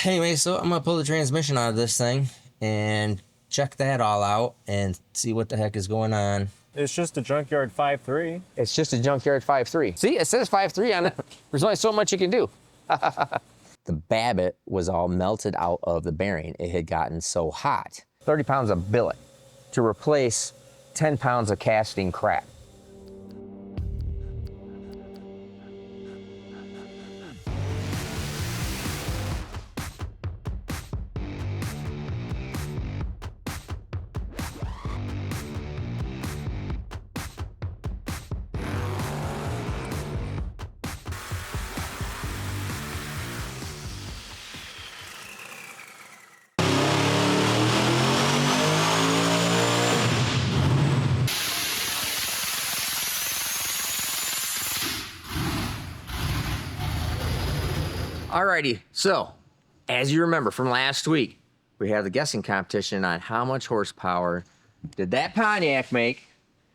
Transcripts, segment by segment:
Anyway, so I'm gonna pull the transmission out of this thing and check that all out and see what the heck is going on. It's just a junkyard 5.3. It's just a junkyard 5.3. See, it says 5.3 on it. There's only so much you can do. The Babbitt was all melted out of the bearing. It had gotten so hot. 30 pounds of billet to replace 10 pounds of casting crap. Alrighty, so as you remember from last week, we had the guessing competition on how much horsepower did that Pontiac make.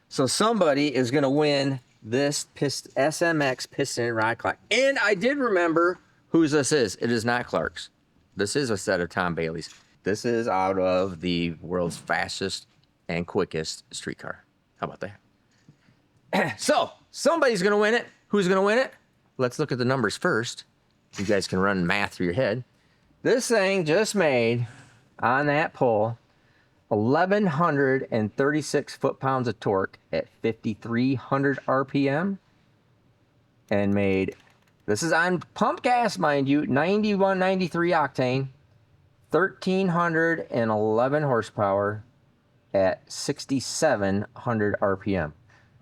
So somebody is gonna win this SMX piston and rod clock. And I did remember whose this is. It is not Clark's. This is a set of Tom Bailey's. This is out of the world's fastest and quickest streetcar. How about that? So somebody's gonna win it. Who's gonna win it? Let's look at the numbers first. You guys can run math through your head. This thing just made, on that pull, 1,136 foot-pounds of torque at 5,300 RPM, and made, this is on pump gas, mind you, 91, 93 octane, 1,311 horsepower at 6,700 RPM.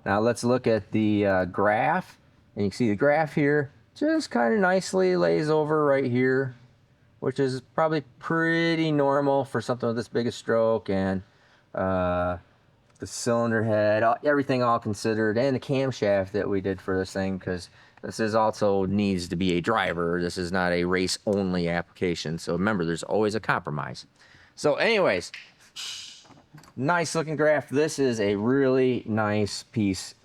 Now let's look at the graph, and you can see the graph here just kind of nicely lays over right here, which is probably pretty normal for something with this big a stroke, and the cylinder head, everything all considered, and the camshaft that we did for this thing, because this is also needs to be a driver. This is not a race only application. So remember, there's always a compromise. So anyways, nice looking graph. This is a really nice piece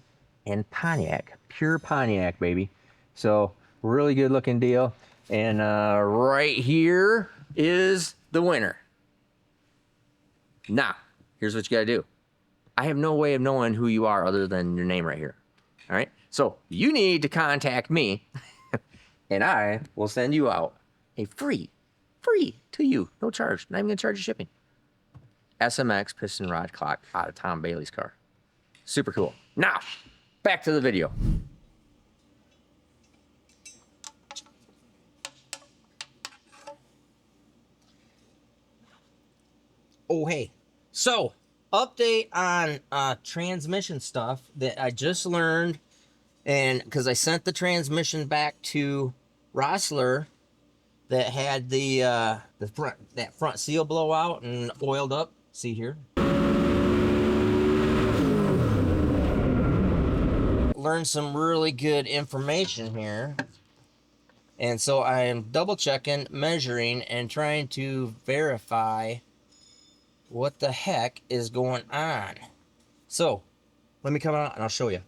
in Pontiac, pure Pontiac, baby. So really good looking deal. And right here is the winner. Now, here's what you gotta do. I have no way of knowing who you are other than your name right here. All right? So you need to contact me and I will send you out a free to you, no charge, not even gonna charge you shipping, SMX piston rod clock out of Tom Bailey's car. Super cool. Now, back to the video. Oh, hey. So, update on transmission stuff that I just learned, and because I sent the transmission back to Rossler that had the front seal blowout and oiled up. See here. Learned some really good information here. And so I am double checking, measuring, and trying to verify what the heck is going on. So let me come out and I'll show you.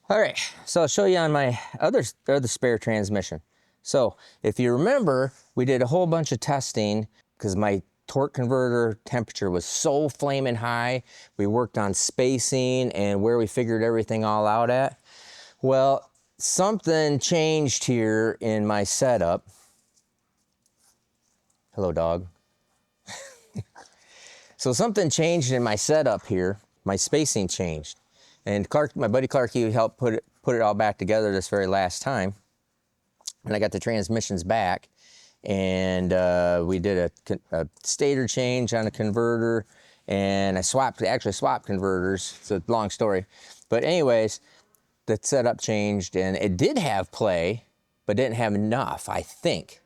All right, so I'll show you on my other spare transmission. So if you remember, we did a whole bunch of testing because my torque converter temperature was so flaming high. We worked on spacing and where we figured everything all out at. Well, something changed here in my setup. Hello, dog. So something changed in my setup here. My spacing changed. And Clark, my buddy Clark, he helped put it all back together this very last time. And I got the transmissions back, and we did a stator change on a converter, and I actually swapped converters. It's a long story. But anyways, the setup changed, and it did have play, but didn't have enough, I think.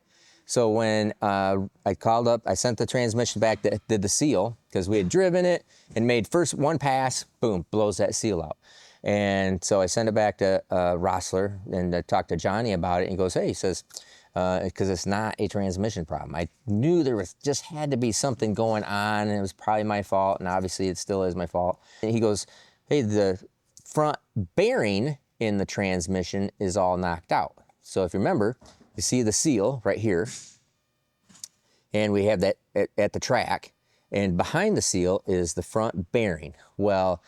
So when I called up, I sent the transmission back that did the seal, because we had driven it and made first one pass, boom, blows that seal out. And so I sent it back to Rossler, and I talked to Johnny about it, and he goes, hey, he says, because it's not a transmission problem. I knew there was just had to be something going on, and it was probably my fault, and obviously it still is my fault. And he goes, hey, the front bearing in the transmission is all knocked out. So if you remember, You see the seal right here, and we have that at the track, and behind the seal is the front bearing. Well,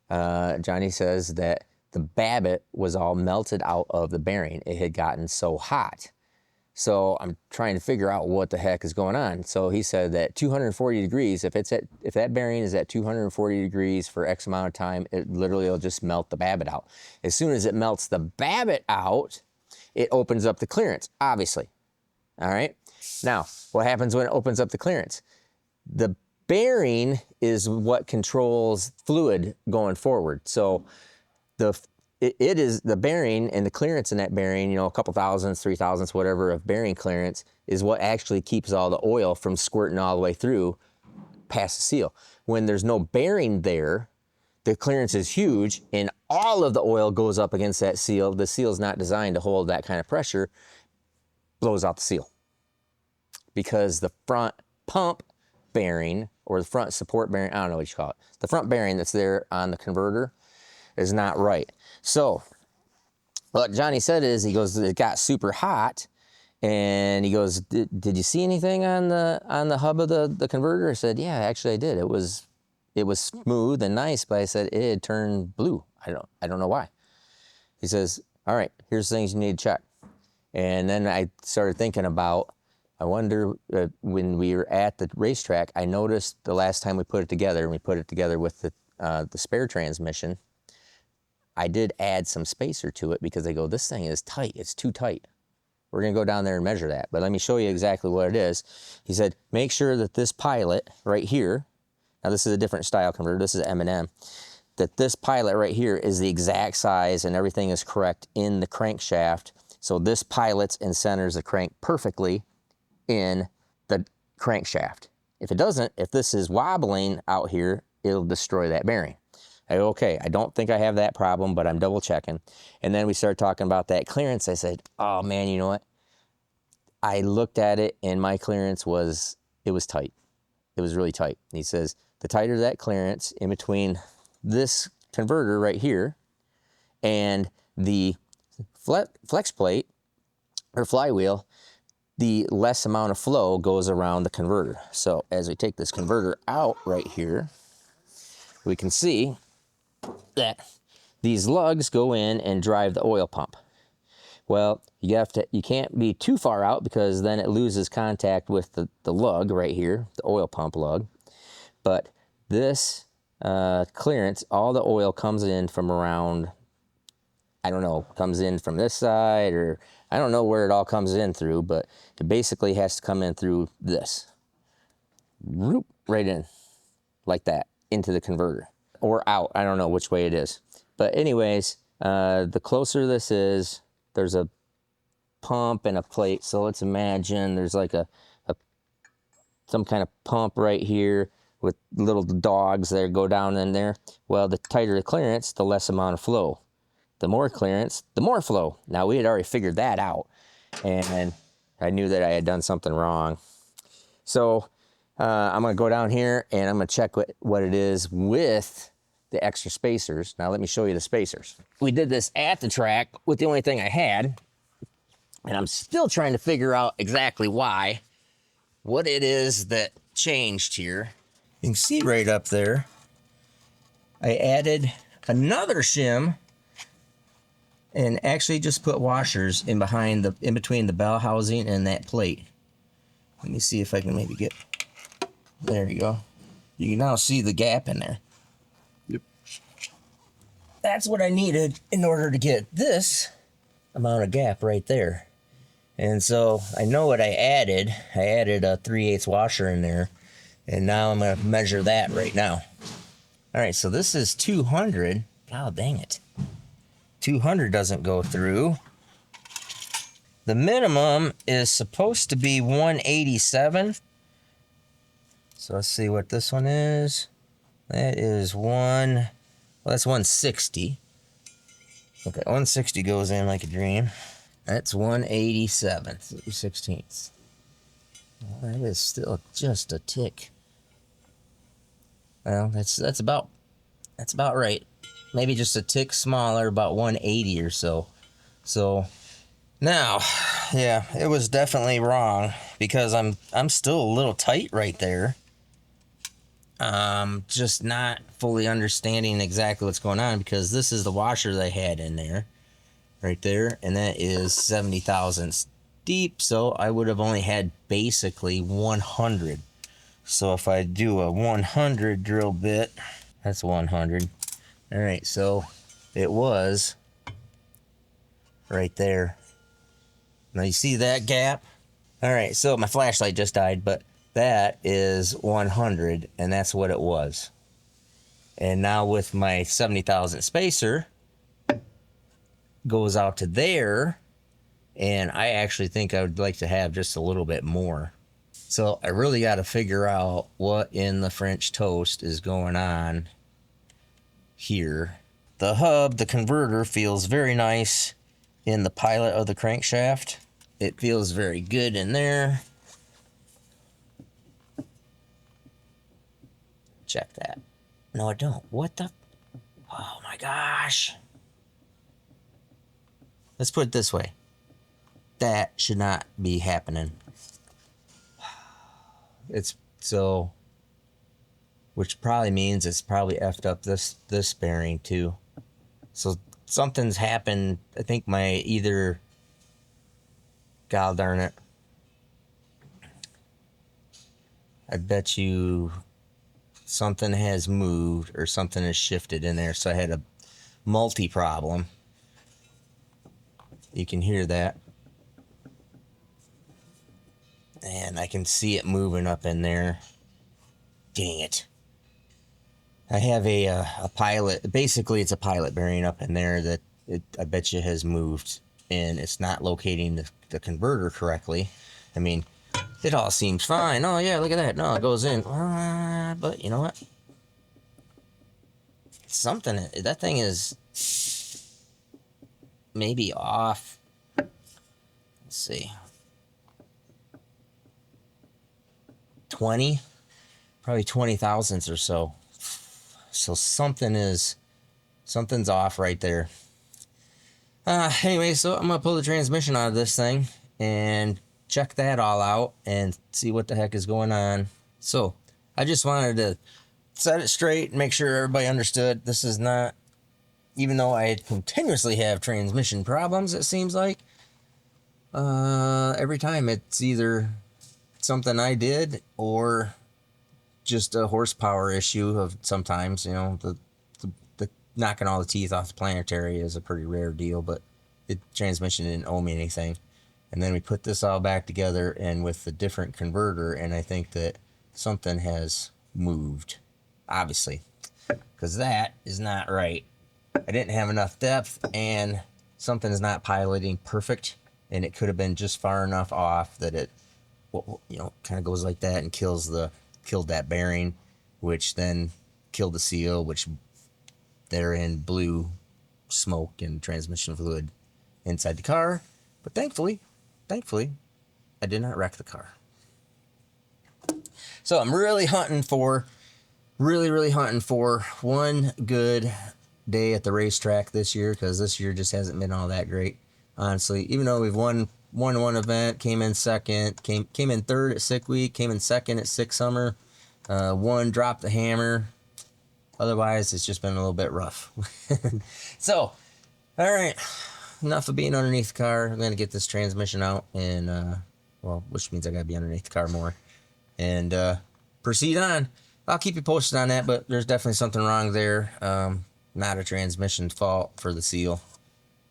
Johnny says that the Babbitt was all melted out of the bearing. It had gotten so hot. So I'm trying to figure out what the heck is going on. So he said that 240 degrees, if that bearing is at 240 degrees for X amount of time, it literally will just melt the Babbitt out. As soon as it melts the Babbitt out, it opens up the clearance, obviously. All right. Now, what happens when it opens up the clearance? The bearing is what controls fluid going forward. So it is the bearing, and the clearance in that bearing, a couple thousandths, 3 thousandths, whatever of bearing clearance is what actually keeps all the oil from squirting all the way through past the seal. When there's no bearing there, the clearance is huge and all of the oil goes up against that seal. The seal is not designed to hold that kind of pressure, blows out the seal. Because the front pump bearing, or the front support bearing, I don't know what you call it, the front bearing that's there on the converter is not right. So what Johnny said is, he goes, it got super hot, and he goes, did you see anything on the hub of the converter? I said, yeah, actually I did. It was smooth and nice, but I said it had turned blue. I don't know why. He says, all right, here's things you need to check. And then I started thinking about, I wonder, when we were at the racetrack, I noticed the last time we put it together, and we put it together with the spare transmission, I did add some spacer to it because they go, this thing is tight, it's too tight. We're gonna go down there and measure that, but let me show you exactly what it is. He said, make sure that this pilot right here, now this is a different style converter, this is M&M, that this pilot right here is the exact size and everything is correct in the crankshaft. So this pilots and centers the crank perfectly in the crankshaft. If it doesn't, if this is wobbling out here, it'll destroy that bearing. I go, okay, I don't think I have that problem, but I'm double checking. And then we started talking about that clearance. I said, oh man, you know what? I looked at it and my clearance was tight. It was really tight. And he says, the tighter that clearance in between this converter right here and the flex plate or flywheel, the less amount of flow goes around the converter. So as we take this converter out right here, we can see that these lugs go in and drive the oil pump. Well, you can't be too far out because then it loses contact with the lug right here, the oil pump lug. But this clearance, all the oil comes in from around, I don't know, comes in from this side, or I don't know where it all comes in through, but it basically has to come in through this. Right in, like that, into the converter. Or out, I don't know which way it is. But anyways, the closer this is, there's a pump and a plate. So let's imagine there's like some kind of pump right here with little dogs that go down in there. Well, the tighter the clearance, the less amount of flow. The more clearance, the more flow. Now we had already figured that out, and I knew that I had done something wrong. So I'm gonna go down here and I'm gonna check what it is with the extra spacers. Now let me show you the spacers. We did this at the track with the only thing I had, and I'm still trying to figure out exactly what it is that changed here. You can see right up there, I added another shim and actually just put washers in between the bell housing and that plate. Let me see if I can maybe get, there you go. You can now see the gap in there. Yep. That's what I needed in order to get this amount of gap right there. And so I know what I added. I added a 3/8 washer in there, and now I'm gonna measure that right now. All right, so this is 200. Oh, dang it. 200 doesn't go through. The minimum is supposed to be 187. So let's see what this one is. That is that's 160. Okay, 160 goes in like a dream. That's 187, 3/16. Well, that is still just a tick. Well, that's about right. Maybe just a tick smaller, about 180 or so. So now Yeah, it was definitely wrong because I'm still a little tight right there. Just not fully understanding exactly what's going on because this is the washer that I had in there, right there, and that is 70 thousandths deep. So I would have only had basically 100. So if I do a 100 drill bit, that's 100. All right, so it was right there. Now you see that gap? All right, so my flashlight just died, but that is 100, and that's what it was. And now with my 70,000 spacer, goes out to there, and I actually think I would like to have just a little bit more. So I really got to figure out what in the French toast is going on here. The hub, the converter, feels very nice in the pilot of the crankshaft. It feels very good in there. Check that. No, I don't. What the? Oh my gosh. Let's put it this way. That should not be happening. It's so, which probably means it's probably effed up this bearing too. So something's happened. I think my either, God darn it. I bet you something has moved or something has shifted in there. So I had a multi problem. You can hear that. And I can see it moving up in there. Dang it. I have a pilot. Basically, it's a pilot bearing up in there that I bet you has moved. And it's not locating the converter correctly. I mean, it all seems fine. Oh, yeah, look at that. No, it goes in. But you know what? Something, that thing is maybe off. Let's see. 20? Probably 20 thousandths or so. So something's off right there. Anyway, so I'm going to pull the transmission out of this thing and check that all out and see what the heck is going on. So I just wanted to set it straight and make sure everybody understood this is not, even though I continuously have transmission problems, it seems like, every time it's either something I did or just a horsepower issue of sometimes, you know, the knocking all the teeth off the planetary is a pretty rare deal, but the transmission didn't owe me anything. And then we put this all back together and with the different converter, and I think that something has moved, obviously, because that is not right. I didn't have enough depth and something's not piloting perfect, and it could have been just far enough off that it, you know, kind of goes like that and killed that bearing, which then killed the seal, which therein blew smoke and transmission fluid inside the car. But thankfully, I did not wreck the car. So I'm really hunting for one good day at the racetrack this year, because this year just hasn't been all that great, honestly. Even though we've won one event, came in second, came in third at Sick Week, came in second at Sick Summer, one dropped the hammer. Otherwise, it's just been a little bit rough. So, all right, enough of being underneath the car. I'm going to get this transmission out and, well, which means I got to be underneath the car more and proceed on. I'll keep you posted on that, but there's definitely something wrong there. Not a transmission fault for the seal,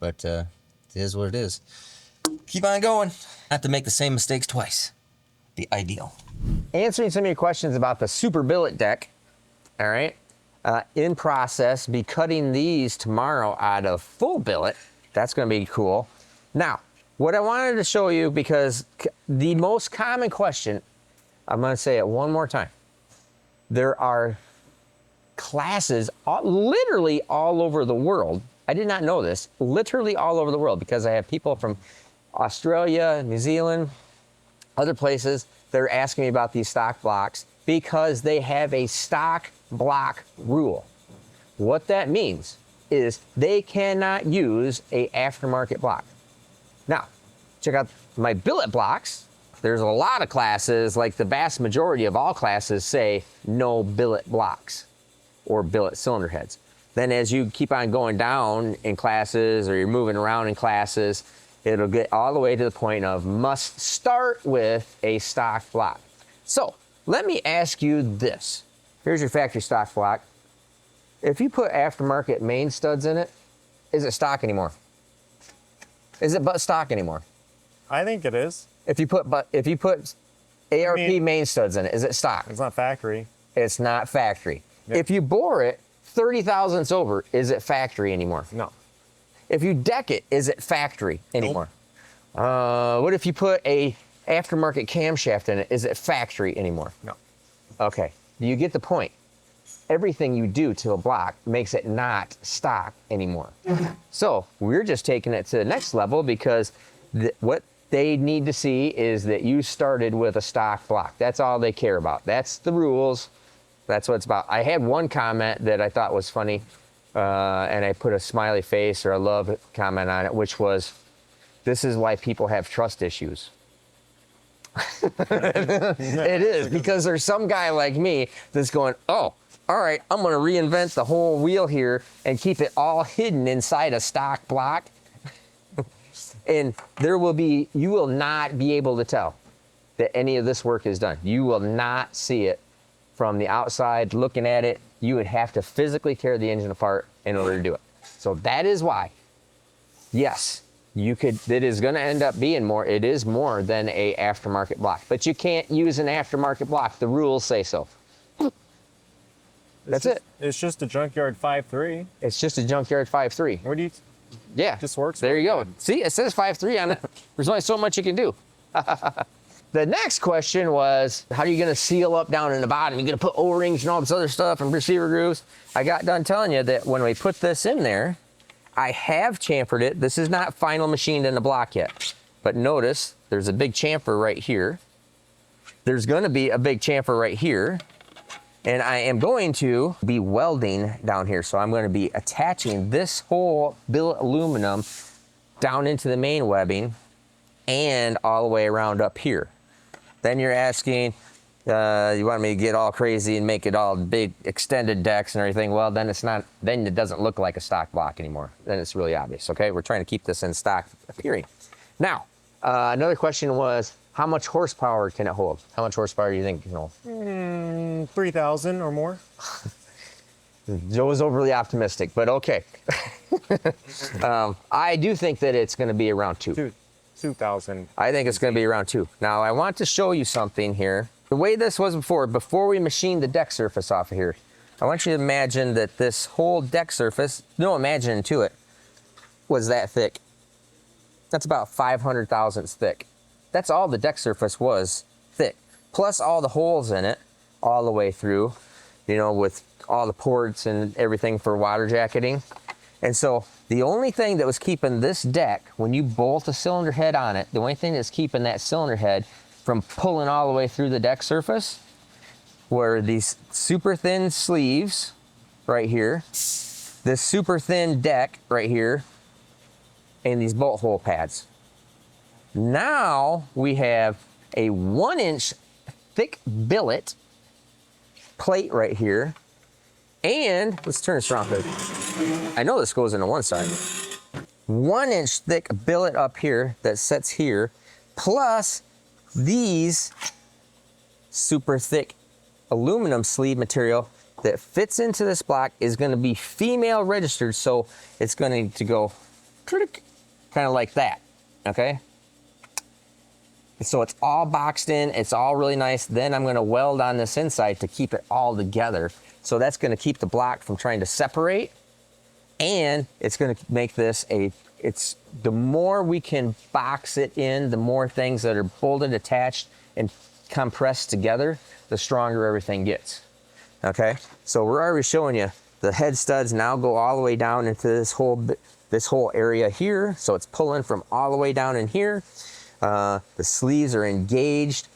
but it is what it is. Keep on going. Not to make the same mistakes twice. Be ideal. Answering some of your questions about the Super Billet deck. All right. In process, be cutting these tomorrow out of full billet. That's going to be cool. Now, what I wanted to show you, because the most common question, I'm going to say it one more time. There are classes literally all over the world. I did not know this. Literally all over the world, because I have people from Australia, New Zealand, other places that are asking me about these stock blocks because they have a stock block rule. What that means is they cannot use a aftermarket block. Now, check out my billet blocks. There's a lot of classes, like the vast majority of all classes say no billet blocks or billet cylinder heads. Then as you keep on going down in classes or you're moving around in classes, it'll get all the way to the point of must start with a stock block. So let me ask you this. Here's your factory stock block. If you put aftermarket main studs in it, is it stock anymore? Is it butt stock anymore? I think it is. If you put ARP main studs in it, is it stock? It's not factory. It's not factory. Yep. If you bore it 30 thousandths over, is it factory anymore? No. If you deck it, is it factory anymore? Nope. What if you put a aftermarket camshaft in it? Is it factory anymore? No. Okay. Do you get the point? Everything you do to a block makes it not stock anymore. So we're just taking it to the next level because what they need to see is that you started with a stock block. That's all they care about. That's the rules. That's what it's about. I had one comment that I thought was funny, and I put a smiley face or a love comment on it, which was, this is why people have trust issues. It is, because there's some guy like me that's going, oh, all right, I'm going to reinvent the whole wheel here and keep it all hidden inside a stock block. And you will not be able to tell that any of this work is done. You will not see it from the outside looking at it. You would have to physically tear the engine apart in order to do it. So that is why, yes, it is going to end up being more. It is more than a aftermarket block, but you can't use an aftermarket block. The rules say so. That's it. It's just a junkyard 5.3. It's just a junkyard 5.3. What do you? Yeah. Just works. There you go. See, it says 5.3 on it. There's only so much you can do. The next question was, how are you going to seal up down in the bottom? You're going to put O-rings and all this other stuff and receiver grooves. I got done telling you that when we put this in there, I have chamfered it. This is not final machined in the block yet. But notice there's a big chamfer right here. There's going to be a big chamfer right here. And I am going to be welding down here. So I'm going to be attaching this whole billet aluminum down into the main webbing and all the way around up here. Then you're asking, you want me to get all crazy and make it all big extended decks and everything. Well, then it doesn't look like a stock block anymore. Then it's really obvious, okay? We're trying to keep this in stock appearing. Now, another question was, how much horsepower can it hold? How much horsepower do you think it can hold? 3,000 or more. Joe was overly optimistic, but okay. I do think that it's going to be around 2,000. I think it's going to be around 2. Now, I want to show you something here. The way this was before we machined the deck surface off of here, I want you to imagine that this whole deck surface, no imagine to it, was that thick. That's about 500 thousandths thick. That's all the deck surface was thick, plus all the holes in it all the way through, with all the ports and everything for water jacketing. And so the only thing that was keeping this deck, when you bolt a cylinder head on it, the only thing that's keeping that cylinder head from pulling all the way through the deck surface were these super thin sleeves right here, this super thin deck right here, and these bolt hole pads. Now we have a 1-inch thick billet plate right here. And let's turn this around. I know this goes into one side. 1-inch thick billet up here that sits here, plus these super thick aluminum sleeve material that fits into this block is going to be female registered, so it's going to go kind of like that, okay? So it's all boxed in, it's all really nice. Then I'm going to weld on this inside to keep it all together. So that's going to keep the block from trying to separate, and it's going to make this the more we can box it in, the more things that are bolted, attached, and compressed together, the stronger everything gets. Okay, so we're already showing you the head studs now go all the way down into this whole area here. So it's pulling from all the way down in here. The sleeves are engaged,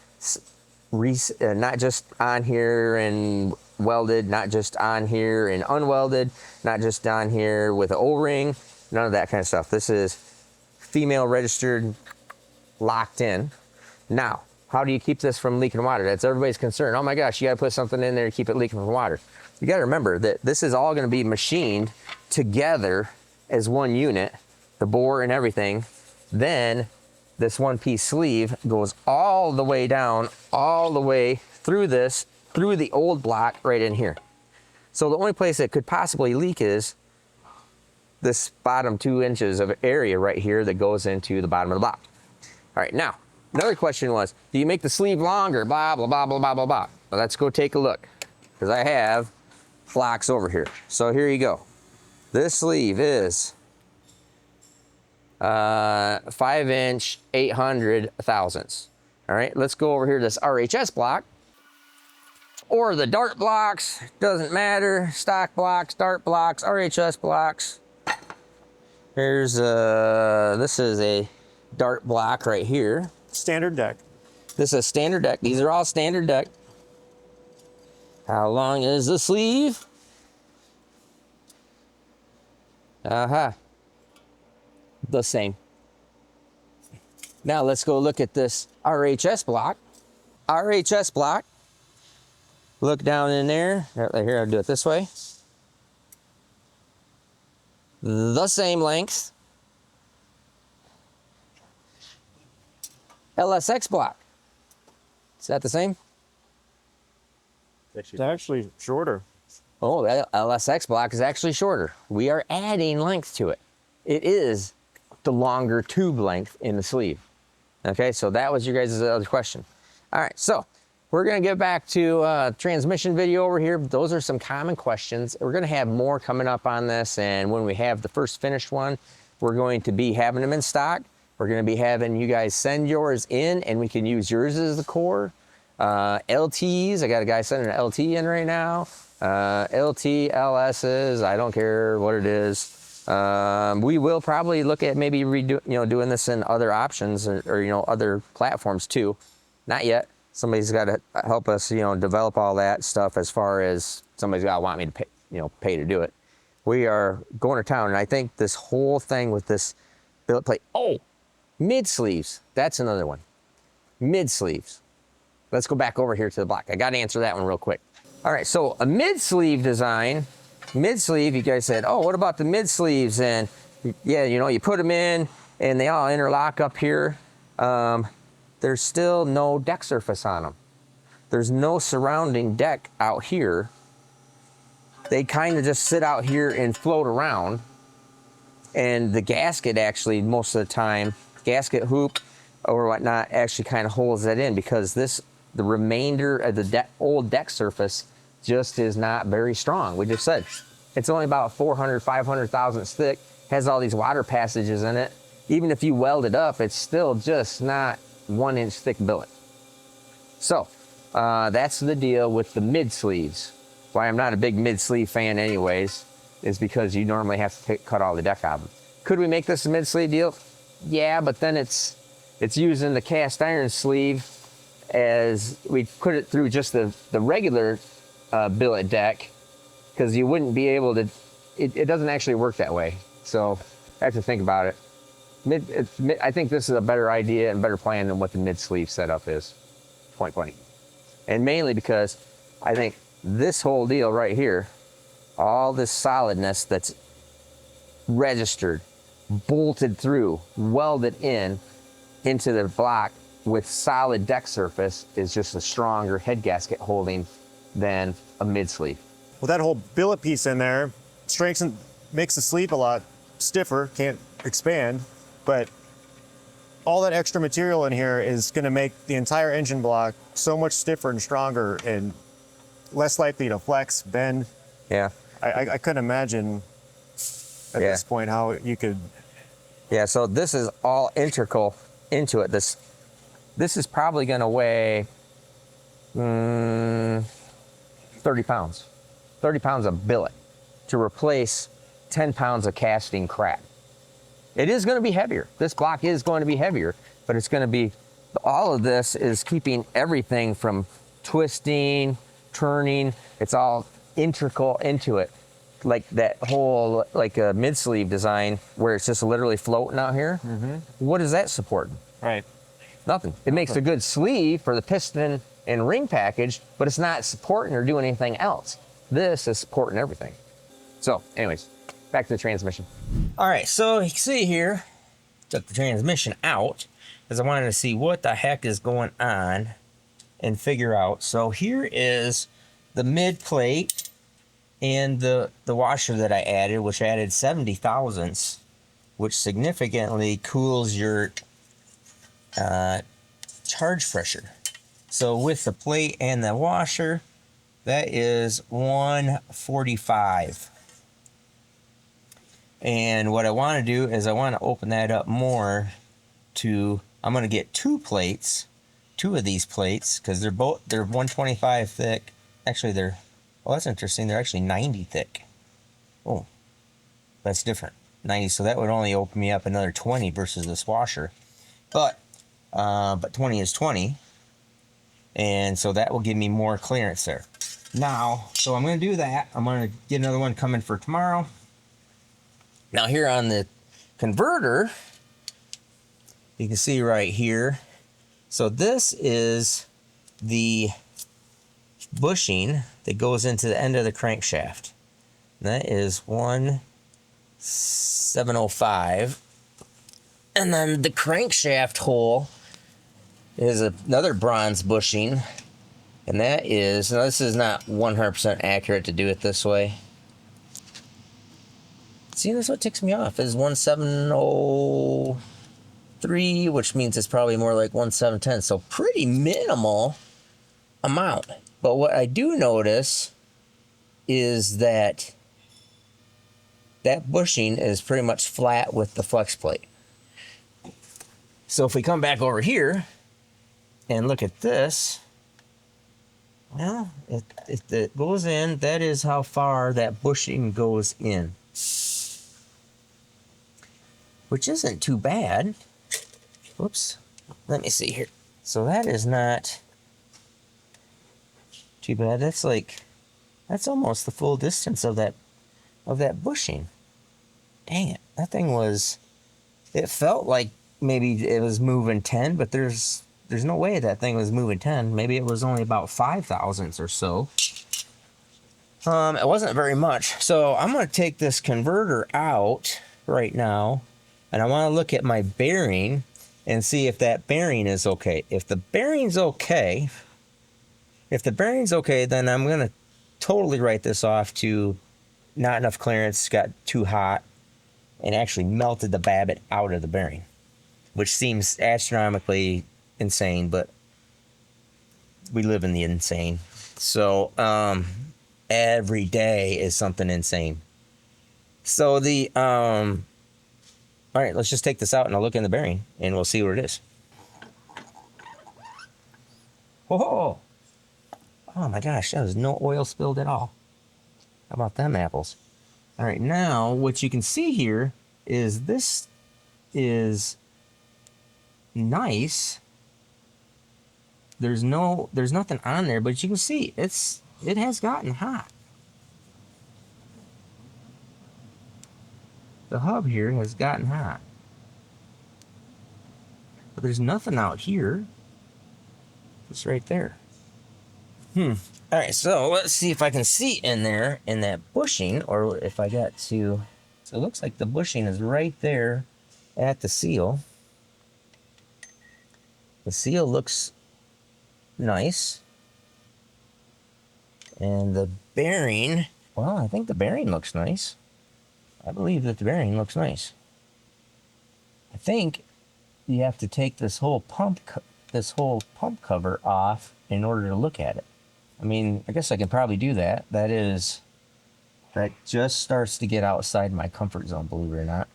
not just on here and welded, not just on here and unwelded, not just on here with an O-ring, none of that kind of stuff. This is female registered locked in. Now, how do you keep this from leaking water? That's everybody's concern. Oh my gosh, you got to put something in there to keep it leaking from water. You got to remember that this is all going to be machined together as one unit, the bore and everything. Then this one-piece sleeve goes all the way down, all the way through this, through the old block right in here. So the only place that could possibly leak is this bottom 2 inches of area right here that goes into the bottom of the block. All right, now, another question was, do you make the sleeve longer? Blah, blah, blah, blah, blah, blah, blah. Well, let's go take a look, because I have blocks over here. So here you go. This sleeve is 5-inch, 800 thousandths. All right, let's go over here to this RHS block, or the Dart blocks, doesn't matter. Stock blocks, Dart blocks, RHS blocks. Here's this is a Dart block right here. Standard deck. This is a standard deck. These are all standard deck. How long is the sleeve? The same. Now let's go look at this RHS block. RHS block. Look down in there. Here, I'll do it this way. The same length. LSX block. Is that the same? It's actually shorter. Oh, that LSX block is actually shorter. We are adding length to it. It is the longer tube length in the sleeve. Okay, so that was your guys' other question. All right, so we're gonna get back to transmission video over here. Those are some common questions. We're gonna have more coming up on this, and when we have the first finished one, we're going to be having them in stock. We're gonna be having you guys send yours in, and we can use yours as the core. LTs, I got a guy sending an LT in right now. LT, LSs, I don't care what it is. We will probably look at maybe doing this in other options or other platforms too. Not yet. Somebody's got to help us, develop all that stuff as far as somebody's got to want me to pay, pay to do it. We are going to town, and I think this whole thing with this billet plate. Oh, mid sleeves. That's another one. Mid sleeves. Let's go back over here to the block. I got to answer that one real quick. All right, so a mid sleeve design. Mid sleeve, you guys said, oh, what about the mid sleeves? And yeah, you put them in and they all interlock up here. There's still no deck surface on them. There's no surrounding deck out here. They kind of just sit out here and float around. And the gasket actually, most of the time, gasket hoop or whatnot actually kind of holds that in, because the remainder of the old deck surface just is not very strong. We just said it's only about 400, 500 thousandths thick, has all these water passages in it. Even if you weld it up, it's still just not 1 inch thick billet. So that's the deal with the mid sleeves. Why I'm not a big mid sleeve fan anyways is because you normally have to cut all the deck out of them. Could we make this a mid sleeve deal? Yeah, but then it's using the cast iron sleeve as we put it through just the regular billet deck, because you wouldn't be able to, it doesn't actually work that way. So I have to think about it. I think this is a better idea and better plan than what the mid sleeve setup is, point blank. And mainly because I think this whole deal right here, all this solidness that's registered, bolted through, welded into the block with solid deck surface is just a stronger head gasket holding than a mid sleeve. Well, that whole billet piece in there makes the sleeve a lot stiffer, can't expand, but all that extra material in here is going to make the entire engine block so much stiffer and stronger and less likely to flex, bend. Yeah. I couldn't imagine at this point how you could. Yeah, so this is all integral into it. This is probably going to weigh 30 pounds. 30 pounds of billet to replace 10 pounds of casting crap. It is going to be heavier. This block is going to be heavier, but it's going to be, all of this is keeping everything from twisting, turning. It's all integral into it. Like that whole, like a mid sleeve design where it's just literally floating out here. Mm-hmm. What is that supporting? Right. Nothing. It makes a good sleeve for the piston and ring package, but it's not supporting or doing anything else. This is supporting everything. So, anyways, back to the transmission. All right, so you can see here, took the transmission out because I wanted to see what the heck is going on and figure out. So here is the mid plate and the washer that I added, which added 70 thousandths, which significantly cools your charge pressure. So with the plate and the washer, that is 145. And what I want to do is I want to open that up more to, I'm going to get two of these plates, because they're 125 thick. Actually, they're, well, that's interesting. They're actually 90 thick. Oh, that's different. 90, so that would only open me up another 20 versus this washer. But 20 is 20. And so that will give me more clearance there. Now, so I'm going to do that. I'm going to get another one coming for tomorrow. Now here on the converter, you can see right here. So this is the bushing that goes into the end of the crankshaft. That is 1705. And then the crankshaft hole is another bronze bushing. And that is, now this is not 100% accurate to do it this way. See, that's what ticks me off, is 1703, which means it's probably more like 1710. So pretty minimal amount. But what I do notice is that that bushing is pretty much flat with the flex plate. So if we come back over here and look at this, well, it goes in. That is how far that bushing goes in, which isn't too bad. Whoops. Let me see here. So that is not too bad. That's almost the full distance of that bushing. Dang it. That thing was, it felt like maybe it was moving 10, but there's no way that thing was moving 10. Maybe it was only about 5 thousandths or so. It wasn't very much. So I'm going to take this converter out right now, and I want to look at my bearing and see if that bearing is okay. If the bearing's okay, then I'm going to totally write this off to not enough clearance, got too hot, and actually melted the babbitt out of the bearing, which seems astronomically insane, but we live in the insane. So every day is something insane. So all right, let's just take this out and I'll look in the bearing and we'll see what it is. Whoa! Oh my gosh, there was no oil spilled at all. How about them apples? All right, now what you can see here is this is nice. There's nothing on there, but you can see it has gotten hot. The hub here has gotten hot. But there's nothing out here. It's right there. All right, so let's see if I can see in there in that bushing, or if I got to. So it looks like the bushing is right there at the seal. The seal looks nice. And the bearing, well, I think the bearing looks nice. I believe that the bearing looks nice. I think you have to take this whole pump cover off in order to look at it. I mean, I guess I can probably do that. That just starts to get outside my comfort zone, believe it or not.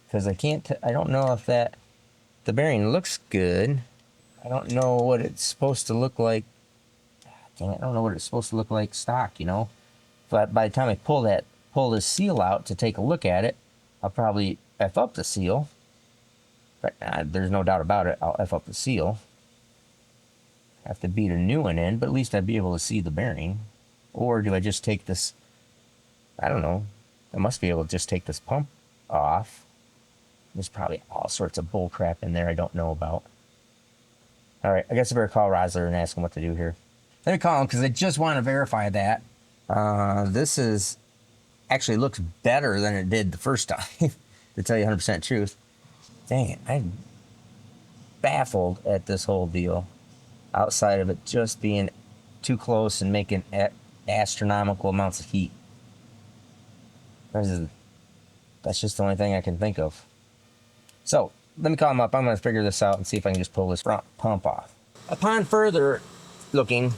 Because I don't know if the bearing looks good. I don't know what it's supposed to look like. Dang it, I don't know what it's supposed to look like stock, you know. But by the time I pull this seal out to take a look at it, I'll probably F up the seal. But there's no doubt about it, I'll F up the seal. Have to beat a new one in, but at least I'd be able to see the bearing. Or do I just take this, I don't know, I must be able to just take this pump off. There's probably all sorts of bull crap in there I don't know about. All right, I guess I better call Rossler and ask him what to do here. Let me call him because I just want to verify that. This is actually looks better than it did the first time, to tell you 100% truth. Dang it, I'm baffled at this whole deal. Outside of it just being too close and making astronomical amounts of heat. That's just the only thing I can think of. So, let me call him up. I'm going to figure this out and see if I can just pull this front pump off. Upon further looking,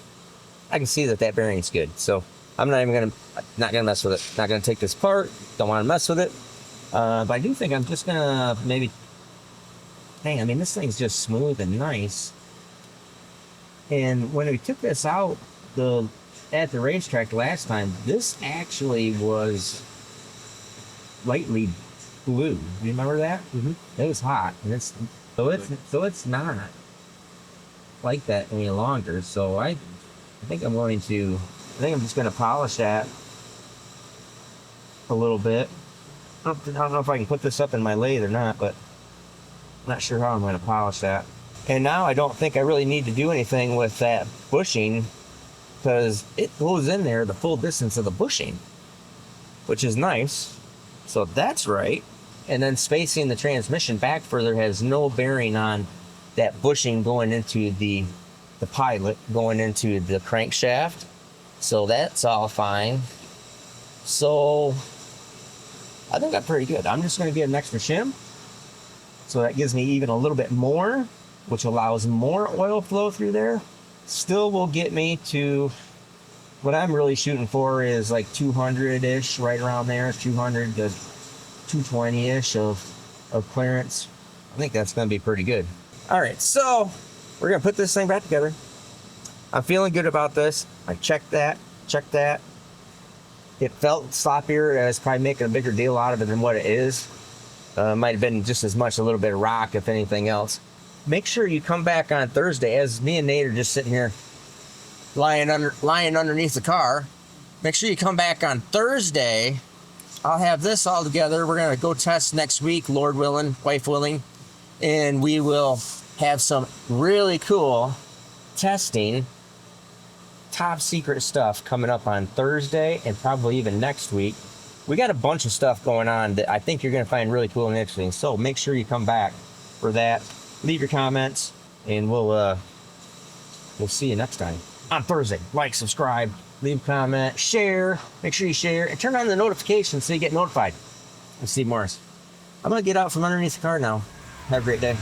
I can see that that bearing's good. So, I'm not going to mess with it. Not going to take this apart. Don't want to mess with it. But I do think I'm just going to maybe... Dang, I mean, this thing's just smooth and nice. And when we took this out at the racetrack last time, this actually was lightly blue. Do you remember that? Mm-hmm. It was hot, and so it's not like that any longer. So I think I'm just going to polish that a little bit. I don't know if I can put this up in my lathe or not, but I'm not sure how I'm going to polish that. And now I don't think I really need to do anything with that bushing because it goes in there the full distance of the bushing, which is nice. So that's right. And then spacing the transmission back further has no bearing on that bushing going into the pilot, going into the crankshaft. So that's all fine. So I think I'm pretty good. I'm just going to get an extra shim. So that gives me even a little bit more, which allows more oil flow through there. Still will get me to what I'm really shooting for is like 200-ish, right around there, 200 to 220-ish of clearance. I think that's going to be pretty good. All right, so we're going to put this thing back together. I'm feeling good about this. I checked that. It felt sloppier. I was probably making a bigger deal out of it than what it is. Might have been just as much a little bit of rock, if anything else. Make sure you come back on Thursday, as me and Nate are just sitting here lying underneath the car. Make sure you come back on Thursday. I'll have this all together. We're going to go test next week, Lord willing, wife willing, and we will have some really cool testing, top secret stuff coming up on Thursday and probably even next week. We got a bunch of stuff going on that I think you're going to find really cool and interesting. So make sure you come back for that. Leave your comments, and we'll see you next time on Thursday. Like, subscribe, leave a comment, share. Make sure you share and turn on the notifications so you get notified. I'm Steve Morris. I'm gonna get out from underneath the car now. Have a great day.